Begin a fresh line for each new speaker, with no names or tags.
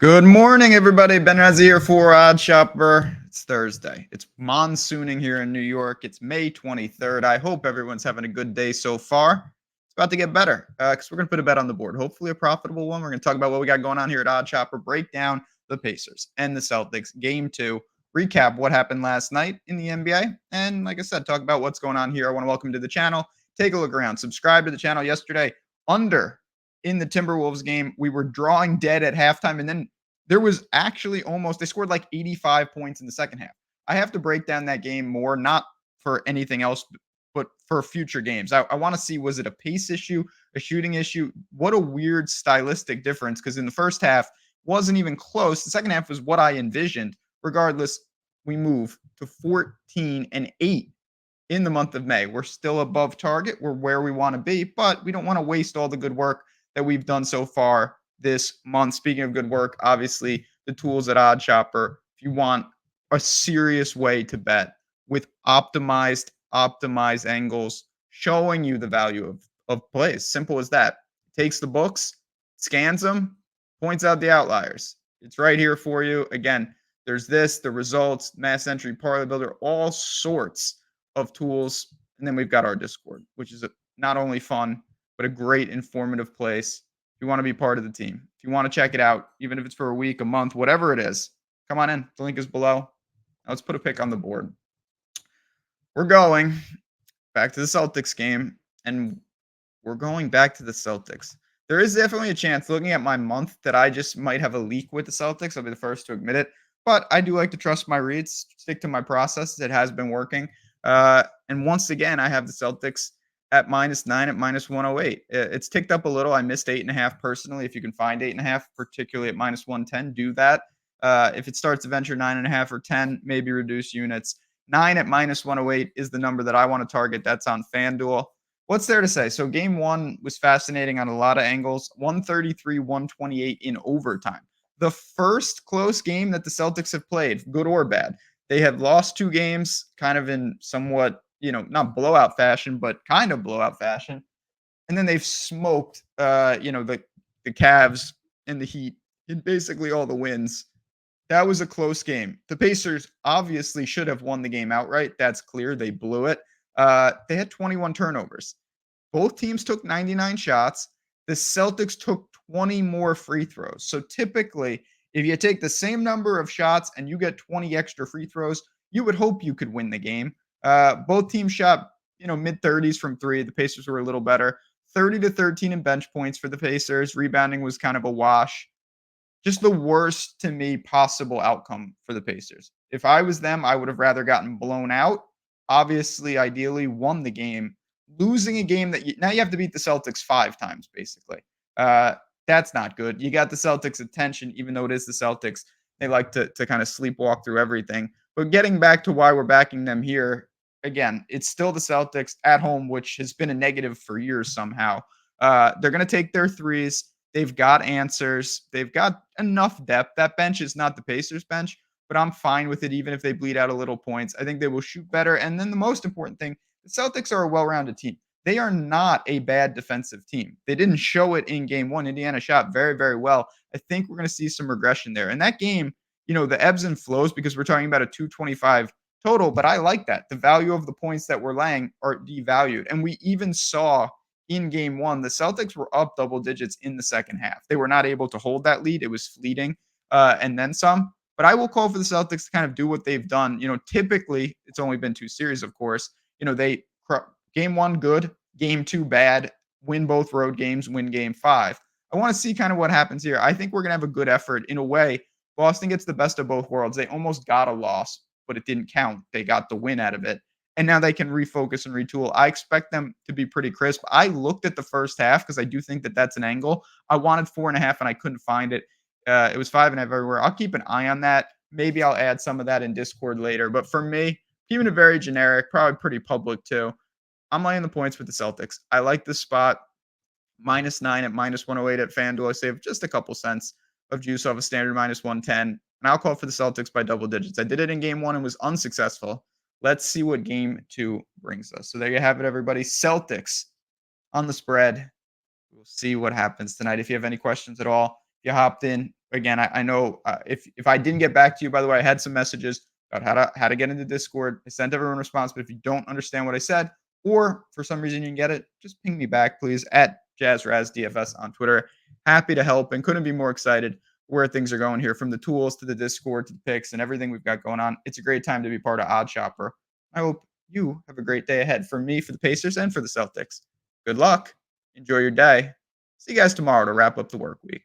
Good morning, everybody. Ben Razzie here for Odd Shopper. It's Thursday. It's monsooning here in New York. It's May 23rd. I hope everyone's having a good day so far. It's about to get better because we're going to put a bet on the board. Hopefully, a profitable one. We're going to talk about what we got going on here at Odd Shopper, break down the Pacers and the Celtics game two, recap what happened last night in the NBA, and like I said, talk about what's going on here. I want to welcome you to the channel. Take a look around. Subscribe to the channel yesterday. Under in the Timberwolves game, we were drawing dead at halftime, and then there was actually they scored like 85 points in the second half. I have to break down that game more, not for anything else, but for future games. I want to see, was it a pace issue, a shooting issue? What a weird stylistic difference, because in the first half, wasn't even close. The second half was what I envisioned. Regardless, we move to 14-8 in the month of May. We're still above target. We're where we want to be, but we don't want to waste all the good work that we've done so far this month. Speaking of good work, obviously the tools at Odd Shopper. If you want a serious way to bet with optimized angles, showing you the value of plays. Simple as that. Takes the books, scans them, points out the outliers. It's right here for you. Again, there's the results, mass entry, parlay builder, all sorts of tools. And then we've got our Discord, which is not only fun, but a great informative place. If you want to be part of the team, if you want to check it out, even if it's for a week, a month, whatever it is, come on in. The link is below. Now let's put a pick on the board. We're going back to the Celtics game, and we're going back to the Celtics. There is definitely a chance, looking at my month, that I just might have a leak with the Celtics. I'll be the first to admit it. But I do like to trust my reads, stick to my process. It has been working. And once again, I have the Celtics at -9 at -108. It's ticked up a little. I missed 8.5 personally. If you can find 8.5, particularly at -110, do that. If it starts to venture 9.5 or 10, maybe reduce units. 9 at -108 is the number that I want to target. That's on FanDuel. What's there to say? So game one was fascinating on a lot of angles. 133-128 in overtime. The first close game that the Celtics have played, good or bad. They have lost 2 games kind of in somewhat, not blowout fashion, but kind of blowout fashion. And then they've smoked, the Cavs and the Heat in basically all the wins. That was a close game. The Pacers obviously should have won the game outright. That's clear. They blew it. They had 21 turnovers. Both teams took 99 shots. The Celtics took 20 more free throws. So typically, if you take the same number of shots and you get 20 extra free throws, you would hope you could win the game. Both teams shot, mid-30s from three. The Pacers were a little better. 30-13 in bench points for the Pacers. Rebounding was kind of a wash. Just the worst, to me, possible outcome for the Pacers. If I was them, I would have rather gotten blown out. Obviously, ideally, won the game. Losing a game that now you have to beat the Celtics 5 times, basically. That's not good. You got the Celtics' attention, even though it is the Celtics. They like to kind of sleepwalk through everything. But getting back to why we're backing them here, again, it's still the Celtics at home, which has been a negative for years somehow. They're going to take their threes. They've got answers. They've got enough depth. That bench is not the Pacers bench, but I'm fine with it, even if they bleed out a little points. I think they will shoot better. And then the most important thing, the Celtics are a well-rounded team. They are not a bad defensive team. They didn't show it in game one. Indiana shot very, very well. I think we're going to see some regression there. And that game, the ebbs and flows, because we're talking about a 225 total, but I like that. The value of the points that we're laying are devalued. And we even saw in game one, the Celtics were up double digits in the second half. They were not able to hold that lead. It was fleeting and then some. But I will call for the Celtics to kind of do what they've done. Typically, it's only been 2 series, of course. They game one good, game 2 bad, win both road games, win game 5. I want to see kind of what happens here. I think we're going to have a good effort. In a way, Boston gets the best of both worlds. They almost got a loss, but it didn't count. They got the win out of it. And now they can refocus and retool. I expect them to be pretty crisp. I looked at the first half because I do think that that's an angle. I wanted 4.5 and I couldn't find it. It was 5.5 everywhere. I'll keep an eye on that. Maybe I'll add some of that in Discord later. But for me, keeping it very generic, probably pretty public too. I'm laying the points with the Celtics. I like this spot. -9 at -108 at FanDuel. I save just a couple cents of juice off a standard -110. And I'll call for the Celtics by double digits. I did it in game one and was unsuccessful. Let's see what game 2 brings us. So there you have it, everybody. Celtics on the spread. We'll see what happens tonight. If you have any questions at all, if you hopped in, Again, I know if I didn't get back to you, by the way, I had some messages about how to get into Discord. I sent everyone a response, but if you don't understand what I said, or for some reason you didn't get it, just ping me back, please, at JazzRazDFS on Twitter. Happy to help and couldn't be more excited where things are going here, from the tools to the Discord to the picks and everything we've got going on. It's a great time to be part of Odd Shopper. I hope you have a great day ahead, for me, for the Pacers, and for the Celtics. Good luck. Enjoy your day. See you guys tomorrow to wrap up the work week.